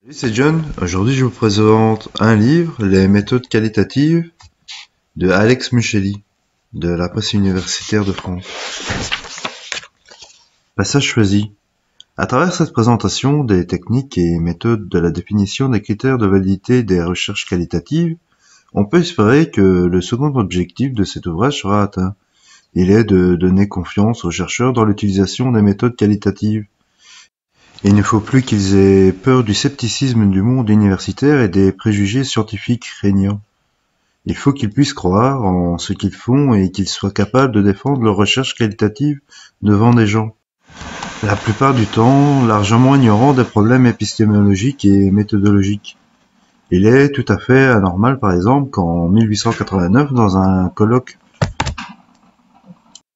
Salut, c'est John. Aujourd'hui, je vous présente un livre, Les méthodes qualitatives, de Alex Muchelli, de la Presse universitaire de France. Passage choisi. À travers cette présentation des techniques et méthodes de la définition des critères de validité des recherches qualitatives, on peut espérer que le second objectif de cet ouvrage sera atteint. Il est de donner confiance aux chercheurs dans l'utilisation des méthodes qualitatives. Il ne faut plus qu'ils aient peur du scepticisme du monde universitaire et des préjugés scientifiques régnants. Il faut qu'ils puissent croire en ce qu'ils font et qu'ils soient capables de défendre leurs recherches qualitatives devant des gens, la plupart du temps largement ignorants des problèmes épistémologiques et méthodologiques. Il est tout à fait anormal, par exemple, qu'en 1889, dans un colloque,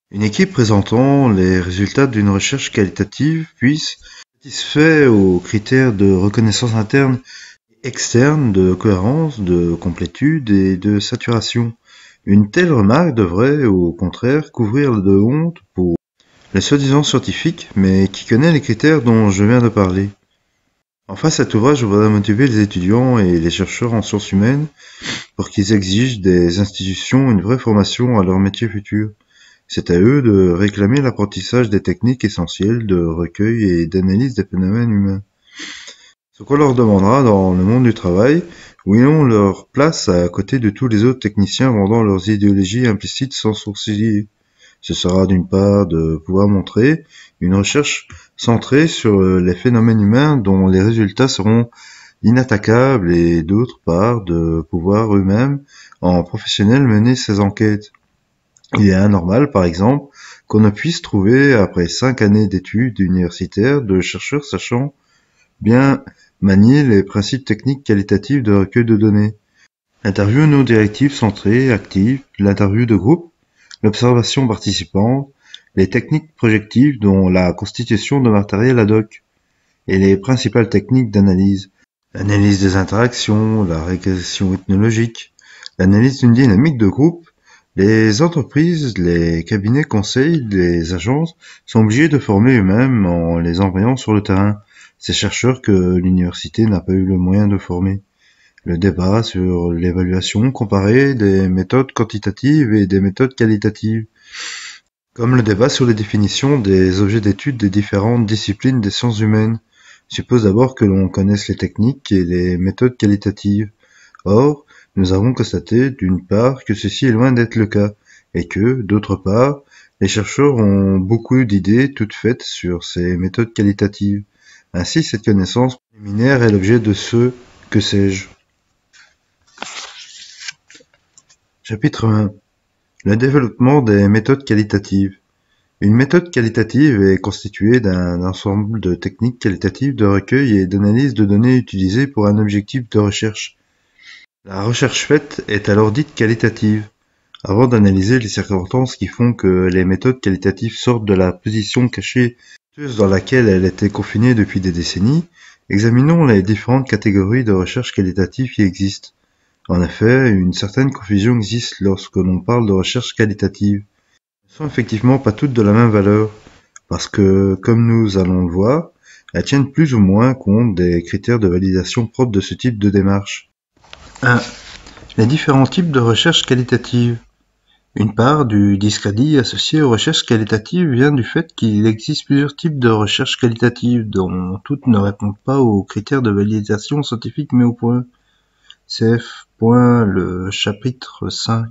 une équipe présentant les résultats d'une recherche qualitative puisse, satisfait aux critères de reconnaissance interne et externe, de cohérence, de complétude et de saturation. Une telle remarque devrait, au contraire, couvrir de honte pour les soi-disant scientifiques, mais qui connaît les critères dont je viens de parler. Enfin, cet ouvrage voudrait motiver les étudiants et les chercheurs en sciences humaines pour qu'ils exigent des institutions une vraie formation à leur métier futur. C'est à eux de réclamer l'apprentissage des techniques essentielles de recueil et d'analyse des phénomènes humains. Ce qu'on leur demandera dans le monde du travail, où ils ont leur place à côté de tous les autres techniciens vendant leurs idéologies implicites sans sourciller. Ce sera d'une part de pouvoir montrer une recherche centrée sur les phénomènes humains dont les résultats seront inattaquables et d'autre part de pouvoir eux-mêmes, en professionnels, mener ces enquêtes. Il est anormal, par exemple, qu'on ne puisse trouver, après 5 années d'études universitaires, de chercheurs sachant bien manier les principes techniques qualitatifs de recueil de données. L'interview non directive centrée, active, l'interview de groupe, l'observation participante, les techniques projectives dont la constitution de matériel ad hoc, et les principales techniques d'analyse. L'analyse des interactions, la régression ethnologique, l'analyse d'une dynamique de groupe. Les entreprises, les cabinets conseils, les agences sont obligés de former eux-mêmes en les envoyant sur le terrain ces chercheurs que l'université n'a pas eu le moyen de former. Le débat sur l'évaluation comparée des méthodes quantitatives et des méthodes qualitatives, comme le débat sur les définitions des objets d'étude des différentes disciplines des sciences humaines, suppose d'abord que l'on connaisse les techniques et les méthodes qualitatives. Or, nous avons constaté, d'une part, que ceci est loin d'être le cas, et que, d'autre part, les chercheurs ont beaucoup d'idées toutes faites sur ces méthodes qualitatives. Ainsi, cette connaissance préliminaire est l'objet de ce « que sais-je ». Chapitre 1. Le développement des méthodes qualitatives. Une méthode qualitative est constituée d'un ensemble de techniques qualitatives de recueil et d'analyse de données utilisées pour un objectif de recherche. La recherche faite est alors dite qualitative. Avant d'analyser les circonstances qui font que les méthodes qualitatives sortent de la position cachée dans laquelle elles étaient confinées depuis des décennies, examinons les différentes catégories de recherche qualitative qui existent. En effet, une certaine confusion existe lorsque l'on parle de recherche qualitative. Elles ne sont effectivement pas toutes de la même valeur, parce que, comme nous allons le voir, elles tiennent plus ou moins compte des critères de validation propres de ce type de démarche. 1. Les différents types de recherche qualitative. Une part du discrédit associé aux recherches qualitatives vient du fait qu'il existe plusieurs types de recherche qualitative dont toutes ne répondent pas aux critères de validation scientifique mis au point. Cf. Le chapitre 5.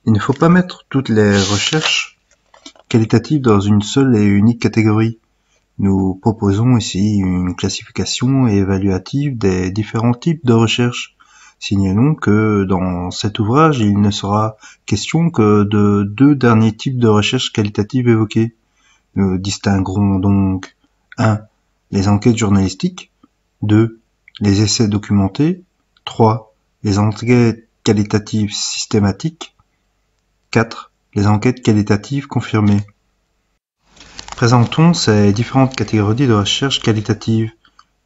Il ne faut pas mettre toutes les recherches qualitatives dans une seule et unique catégorie. Nous proposons ici une classification évaluative des différents types de recherche. Signalons que dans cet ouvrage, il ne sera question que de 2 derniers types de recherche qualitative évoqués. Nous distinguerons donc 1. Les enquêtes journalistiques, 2. Les essais documentés, 3. Les enquêtes qualitatives systématiques, 4. Les enquêtes qualitatives confirmées. Présentons ces différentes catégories de recherche qualitative.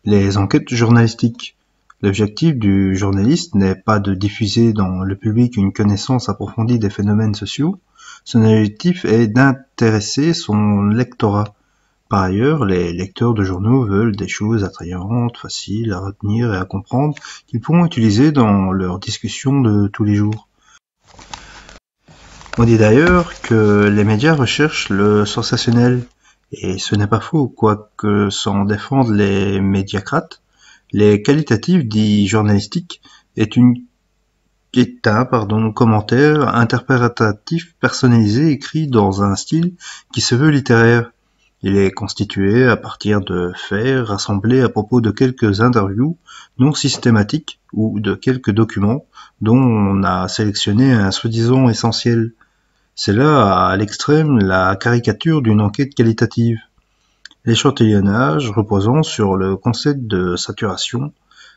Les enquêtes journalistiques. L'objectif du journaliste n'est pas de diffuser dans le public une connaissance approfondie des phénomènes sociaux, son objectif est d'intéresser son lectorat, Par ailleurs, les lecteurs de journaux veulent des choses attrayantes, faciles à retenir et à comprendre, qu'ils pourront utiliser dans leurs discussions de tous les jours. On dit d'ailleurs que les médias recherchent le sensationnel, et ce n'est pas faux, quoique s'en défendent les médiacrates. Les qualitatifs dits journalistiques est un commentaire interprétatif personnalisé écrit dans un style qui se veut littéraire. Il est constitué à partir de faits rassemblés à propos de quelques interviews non systématiques ou de quelques documents dont on a sélectionné un soi-disant essentiel. C'est là, à l'extrême, la caricature d'une enquête qualitative. L'échantillonnage reposant sur le concept de saturation,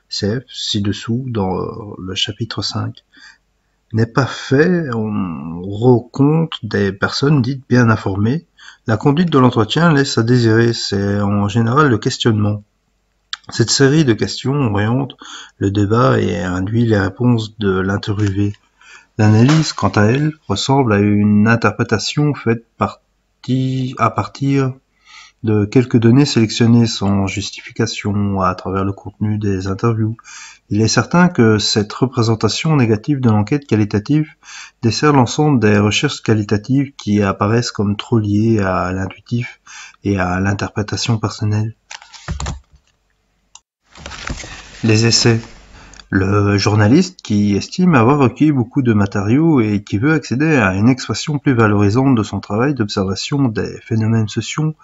CF, ci-dessous dans le chapitre 5, n'est pas fait, on rencontre des personnes dites bien informées. La conduite de l'entretien laisse à désirer, c'est en général le questionnement. Cette série de questions oriente le débat et induit les réponses de l'interviewé. L'analyse, quant à elle, ressemble à une interprétation faite à partir de quelques données sélectionnées sans justification à travers le contenu des interviews. Il est certain que cette représentation négative de l'enquête qualitative dessert l'ensemble des recherches qualitatives qui apparaissent comme trop liées à l'intuitif et à l'interprétation personnelle. Les essais. Le journaliste qui estime avoir recueilli beaucoup de matériaux et qui veut accéder à une expression plus valorisante de son travail d'observation des phénomènes sociaux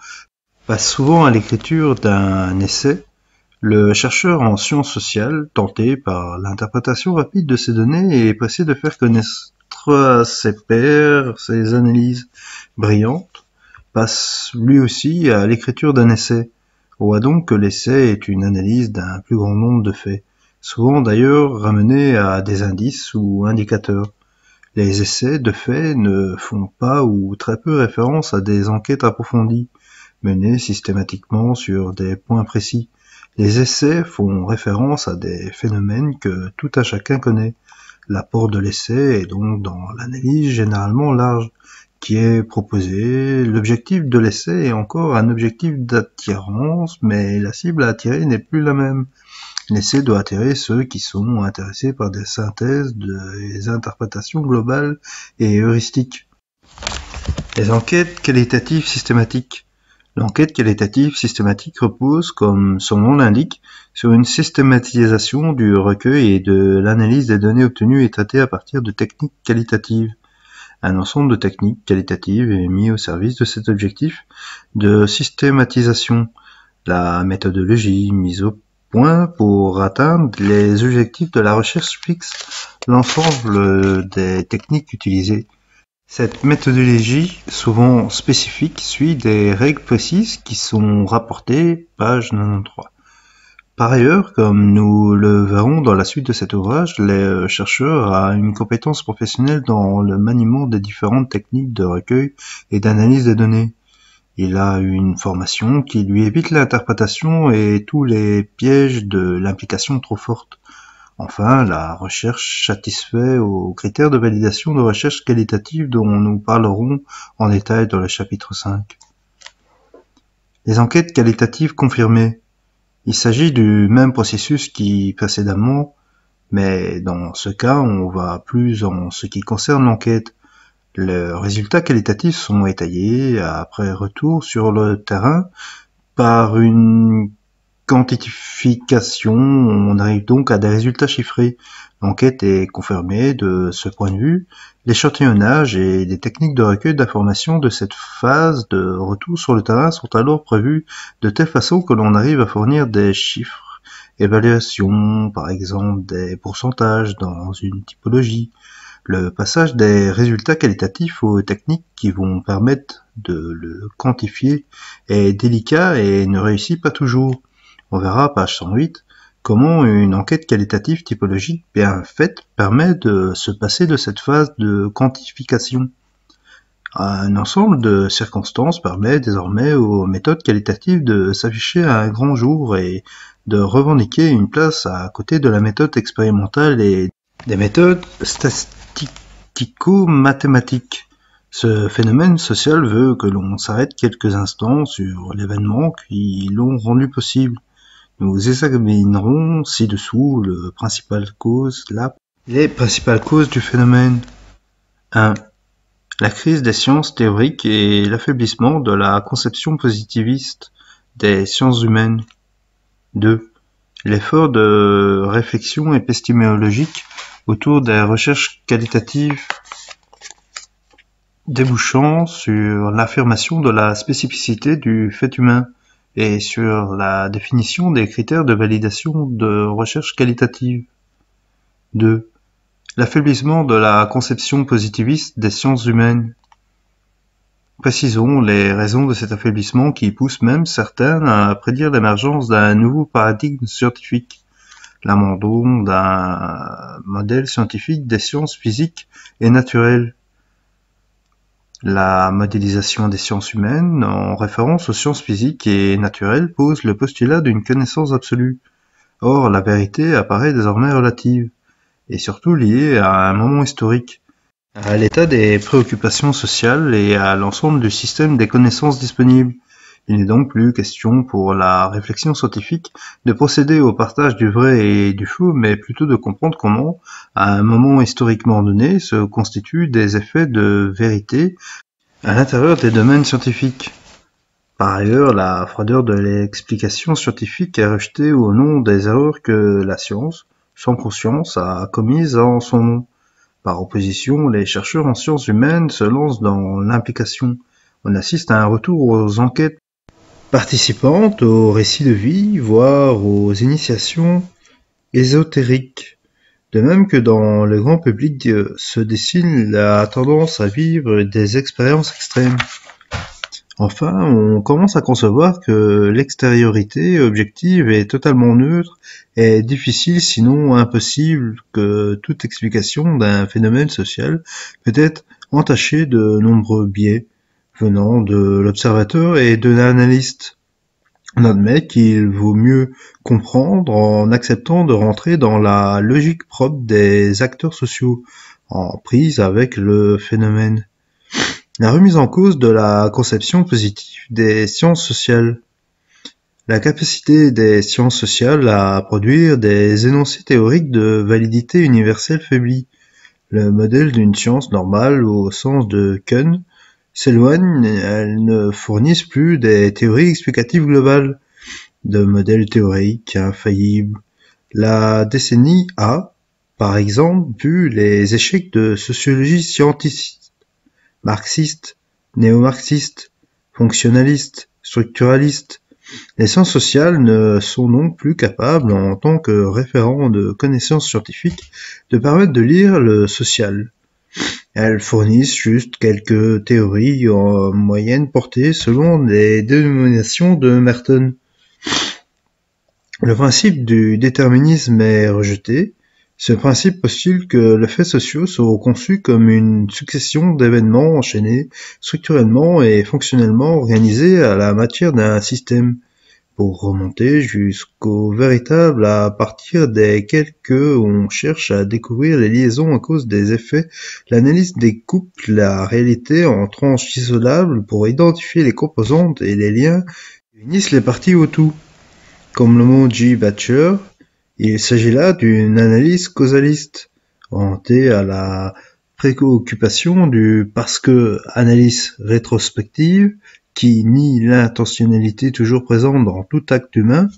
passe souvent à l'écriture d'un essai. Le chercheur en sciences sociales, tenté par l'interprétation rapide de ces données, est pressé de faire connaître à ses pairs ses analyses brillantes, passe lui aussi à l'écriture d'un essai. On voit donc que l'essai est une analyse d'un plus grand nombre de faits, souvent d'ailleurs ramenés à des indices ou indicateurs. Les essais de faits ne font pas ou très peu référence à des enquêtes approfondies, menées systématiquement sur des points précis. Les essais font référence à des phénomènes que tout un chacun connaît. L'apport de l'essai est donc dans l'analyse généralement large, qui est proposée. L'objectif de l'essai est encore un objectif d'attirance, mais la cible à attirer n'est plus la même. L'essai doit attirer ceux qui sont intéressés par des synthèses, des interprétations globales et heuristiques. Les enquêtes qualitatives systématiques. L'enquête qualitative systématique repose, comme son nom l'indique, sur une systématisation du recueil et de l'analyse des données obtenues et traitées à partir de techniques qualitatives. Un ensemble de techniques qualitatives est mis au service de cet objectif de systématisation. La méthodologie mise au point pour atteindre les objectifs de la recherche fixe l'ensemble des techniques utilisées. Cette méthodologie, souvent spécifique, suit des règles précises qui sont rapportées, page 93. Par ailleurs, comme nous le verrons dans la suite de cet ouvrage, les chercheurs ont une compétence professionnelle dans le maniement des différentes techniques de recueil et d'analyse des données. Il a une formation qui lui évite l'interprétation et tous les pièges de l'implication trop forte. Enfin, la recherche satisfait aux critères de validation de recherche qualitative dont nous parlerons en détail dans le chapitre 5. Les enquêtes qualitatives confirmées. Il s'agit du même processus qui précédemment, mais dans ce cas, on va plus en ce qui concerne l'enquête. Les résultats qualitatifs sont étayés après retour sur le terrain par une quantification, on arrive donc à des résultats chiffrés. L'enquête est confirmée de ce point de vue. L'échantillonnage et les techniques de recueil d'informations de cette phase de retour sur le terrain sont alors prévues de telle façon que l'on arrive à fournir des chiffres, évaluations, par exemple des pourcentages dans une typologie. Le passage des résultats qualitatifs aux techniques qui vont permettre de le quantifier est délicat et ne réussit pas toujours. On verra, page 108, comment une enquête qualitative typologique bien faite permet de se passer de cette phase de quantification. Un ensemble de circonstances permet désormais aux méthodes qualitatives de s'afficher à un grand jour et de revendiquer une place à côté de la méthode expérimentale et des méthodes statistico-mathématiques. Ce phénomène social veut que l'on s'arrête quelques instants sur l'événement qui l'ont rendu possible. Nous examinerons ci-dessous les principales causes du phénomène. 1. La crise des sciences théoriques et l'affaiblissement de la conception positiviste des sciences humaines. 2. L'effort de réflexion épistémologique autour des recherches qualitatives débouchant sur l'affirmation de la spécificité du fait humain et sur la définition des critères de validation de recherche qualitative. 2. L'affaiblissement de la conception positiviste des sciences humaines. Précisons les raisons de cet affaiblissement qui poussent même certains à prédire l'émergence d'un nouveau paradigme scientifique, l'abandon d'un modèle scientifique des sciences physiques et naturelles. La modélisation des sciences humaines, en référence aux sciences physiques et naturelles, pose le postulat d'une connaissance absolue. Or, la vérité apparaît désormais relative, et surtout liée à un moment historique, à l'état des préoccupations sociales et à l'ensemble du système des connaissances disponibles. Il n'est donc plus question pour la réflexion scientifique de procéder au partage du vrai et du faux, mais plutôt de comprendre comment, à un moment historiquement donné, se constituent des effets de vérité à l'intérieur des domaines scientifiques. Par ailleurs, la froideur de l'explication scientifique est rejetée au nom des erreurs que la science, sans conscience, a commises en son nom. Par opposition, les chercheurs en sciences humaines se lancent dans l'implication. On assiste à un retour aux enquêtes participantes, aux récits de vie, voire aux initiations ésotériques. De même que dans le grand public se dessine la tendance à vivre des expériences extrêmes. Enfin, on commence à concevoir que l'extériorité objective est totalement neutre et difficile sinon impossible, que toute explication d'un phénomène social peut être entachée de nombreux biais venant de l'observateur et de l'analyste. On admet qu'il vaut mieux comprendre en acceptant de rentrer dans la logique propre des acteurs sociaux, en prise avec le phénomène. La remise en cause de la conception positive des sciences sociales. La capacité des sciences sociales à produire des énoncés théoriques de validité universelle faiblit. Le modèle d'une science normale au sens de Kuhn s'éloigne, elles ne fournissent plus des théories explicatives globales, de modèles théoriques infaillibles. La décennie a, par exemple, vu les échecs de sociologie scientifique, marxiste, néo-marxiste, fonctionnaliste, structuraliste. Les sciences sociales ne sont donc plus capables, en tant que référents de connaissances scientifiques, de permettre de lire le social. Elles fournissent juste quelques théories en moyenne portées selon les dénominations de Merton. Le principe du déterminisme est rejeté. Ce principe postule que les faits sociaux sont conçus comme une succession d'événements enchaînés, structurellement et fonctionnellement organisés à la matière d'un système, pour remonter jusqu'au véritable à partir desquels on cherche à découvrir les liaisons à cause des effets. L'analyse découpe la réalité en tranches isolables pour identifier les composantes et les liens qui unissent les parties au tout. Comme le mot G. Batcher, il s'agit là d'une analyse causaliste, orientée à la préoccupation du parce que analyse rétrospective, qui nie l'intentionnalité toujours présente dans tout acte humain.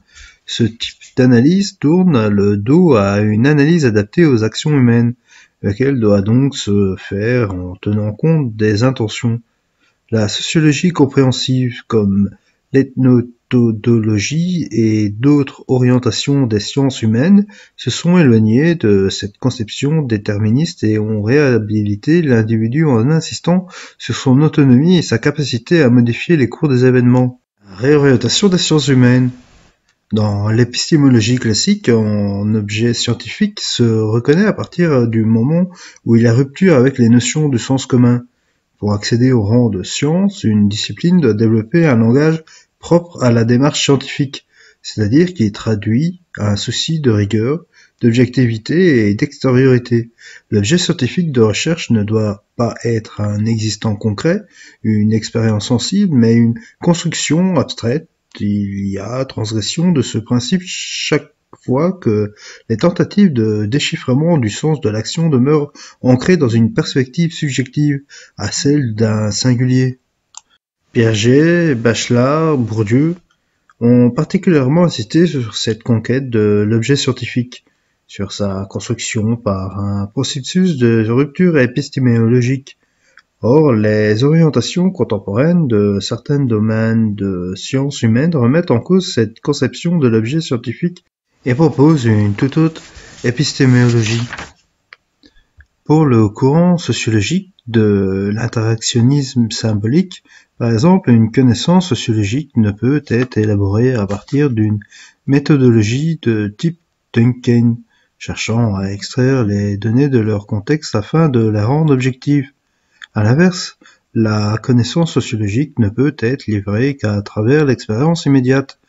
Ce type d'analyse tourne le dos à une analyse adaptée aux actions humaines, laquelle doit donc se faire en tenant compte des intentions. La sociologie compréhensive, comme l'ethnométhodologie et d'autres orientations des sciences humaines, se sont éloignées de cette conception déterministe et ont réhabilité l'individu en insistant sur son autonomie et sa capacité à modifier les cours des événements. Réorientation des sciences humaines. Dans l'épistémologie classique, un objet scientifique se reconnaît à partir du moment où il a rupture avec les notions du sens commun. Pour accéder au rang de science, une discipline doit développer un langage propre à la démarche scientifique, c'est-à-dire qui traduit un souci de rigueur, d'objectivité et d'extériorité. L'objet scientifique de recherche ne doit pas être un existant concret, une expérience sensible, mais une construction abstraite. Il y a transgression de ce principe chaque fois que les tentatives de déchiffrement du sens de l'action demeurent ancrées dans une perspective subjective, à celle d'un singulier. Piaget, Bachelard, Bourdieu ont particulièrement insisté sur cette conquête de l'objet scientifique, sur sa construction par un processus de rupture épistémologique. Or, les orientations contemporaines de certains domaines de sciences humaines remettent en cause cette conception de l'objet scientifique et proposent une toute autre épistémologie. Pour le courant sociologique de l'interactionnisme symbolique, par exemple, une connaissance sociologique ne peut être élaborée à partir d'une méthodologie de type Duncan, cherchant à extraire les données de leur contexte afin de les rendre objectives. À l'inverse, la connaissance sociologique ne peut être livrée qu'à travers l'expérience immédiate.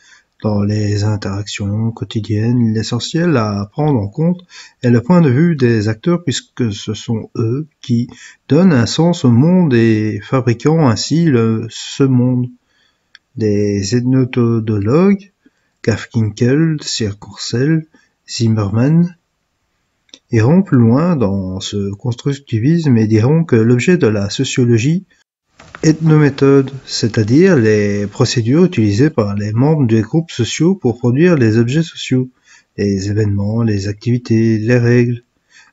Dans les interactions quotidiennes, l'essentiel à prendre en compte est le point de vue des acteurs puisque ce sont eux qui donnent un sens au monde et fabriquant ainsi ce monde. Les ethnomethodologues, Garfinkel, Courcelles, Zimmermann, iront plus loin dans ce constructivisme et diront que l'objet de la sociologie ethnométhode, c'est-à-dire les procédures utilisées par les membres des groupes sociaux pour produire les objets sociaux, les événements, les activités, les règles.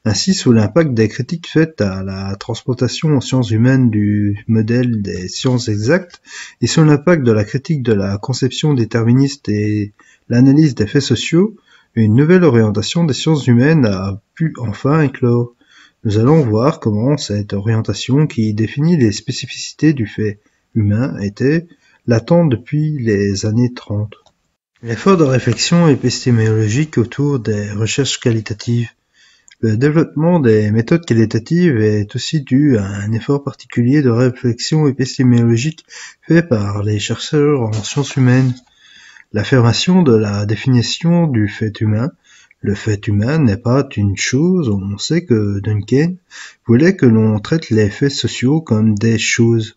Ainsi, sous l'impact des critiques faites à la transplantation en sciences humaines du modèle des sciences exactes, et sous l'impact de la critique de la conception déterministe et l'analyse des faits sociaux, une nouvelle orientation des sciences humaines a pu enfin éclore. Nous allons voir comment cette orientation qui définit les spécificités du fait humain était latente depuis les années 30. L'effort de réflexion épistémologique autour des recherches qualitatives. Le développement des méthodes qualitatives est aussi dû à un effort particulier de réflexion épistémologique fait par les chercheurs en sciences humaines. L'affirmation de la définition du fait humain. Le fait humain n'est pas une chose, on sait que Duncan voulait que l'on traite les faits sociaux comme des choses.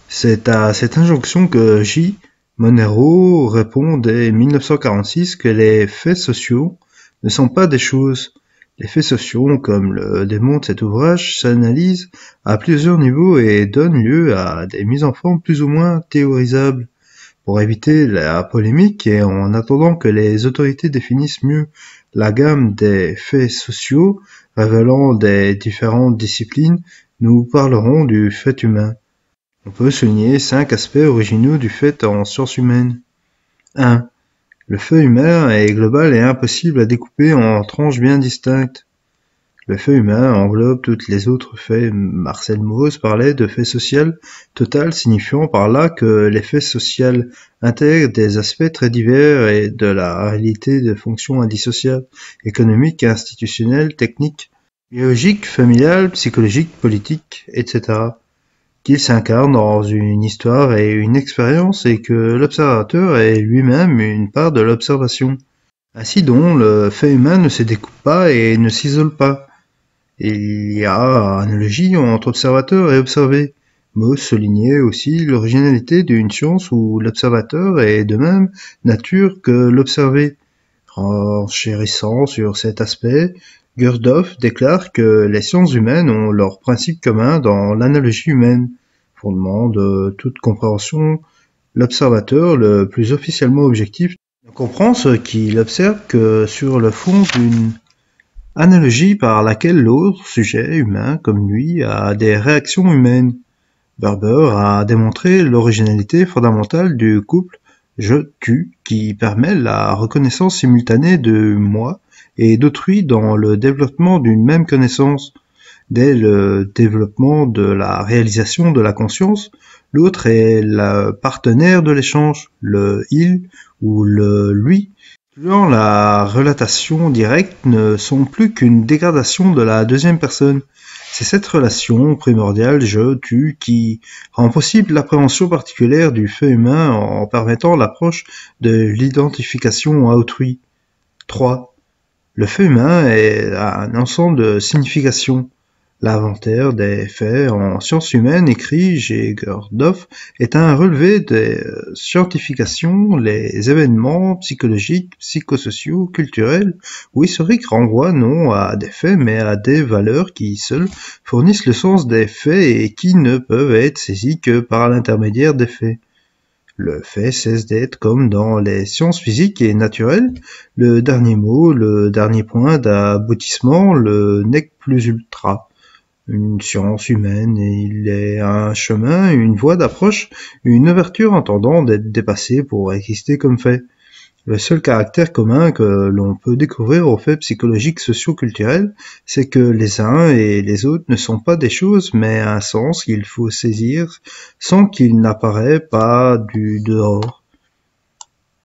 C'est à cette injonction que J. Monero répond dès 1946 que les faits sociaux ne sont pas des choses. Les faits sociaux, comme le démontre cet ouvrage, s'analysent à plusieurs niveaux et donnent lieu à des mises en forme plus ou moins théorisables. Pour éviter la polémique et en attendant que les autorités définissent mieux la gamme des faits sociaux révélant des différentes disciplines, nous parlerons du fait humain. On peut souligner 5 aspects originaux du fait en sciences humaines. 1. Le fait humain est global et impossible à découper en tranches bien distinctes. Le fait humain englobe toutes les autres faits. Marcel Mauss parlait de fait social total, signifiant par là que les faits sociaux intègrent des aspects très divers et de la réalité de fonctions indissociables, économiques, institutionnelles, techniques, biologiques, familiales, psychologiques, politiques, etc. Qu'ils s'incarnent dans une histoire et une expérience et que l'observateur est lui-même une part de l'observation. Ainsi donc, le fait humain ne se découpe pas et ne s'isole pas. Il y a analogie entre observateur et observé. Mauss soulignait aussi l'originalité d'une science où l'observateur est de même nature que l'observé. Renchérissant sur cet aspect, Gurdjieff déclare que les sciences humaines ont leur principe commun dans l'analogie humaine, fondement de toute compréhension. L'observateur, le plus officiellement objectif, ne comprend ce qu'il observe que sur le fond d'une analogie par laquelle l'autre sujet humain comme lui a des réactions humaines. Barber a démontré l'originalité fondamentale du couple je-tu qui permet la reconnaissance simultanée de moi et d'autrui dans le développement d'une même connaissance. Dès le développement de la réalisation de la conscience, l'autre est le partenaire de l'échange, le il ou le lui. Incluant la relatation directe ne sont plus qu'une dégradation de la deuxième personne. C'est cette relation primordiale je-tu qui rend possible l'appréhension particulière du fait humain en permettant l'approche de l'identification à autrui. 3. Le fait humain est un ensemble de significations. L'inventaire des faits en sciences humaines, écrit Gerdorf, est un relevé des scientifications. Les événements psychologiques, psychosociaux, culturels ou historiques renvoient non à des faits mais à des valeurs qui seules fournissent le sens des faits et qui ne peuvent être saisies que par l'intermédiaire des faits. Le fait cesse d'être, comme dans les sciences physiques et naturelles, le dernier mot, le dernier point d'aboutissement, le nec plus ultra. Une science humaine, il est un chemin, une voie d'approche, une ouverture entendant d'être dépassée pour exister comme fait. Le seul caractère commun que l'on peut découvrir aux faits psychologiques socio-culturels, c'est que les uns et les autres ne sont pas des choses, mais un sens qu'il faut saisir sans qu'il n'apparaît pas du dehors.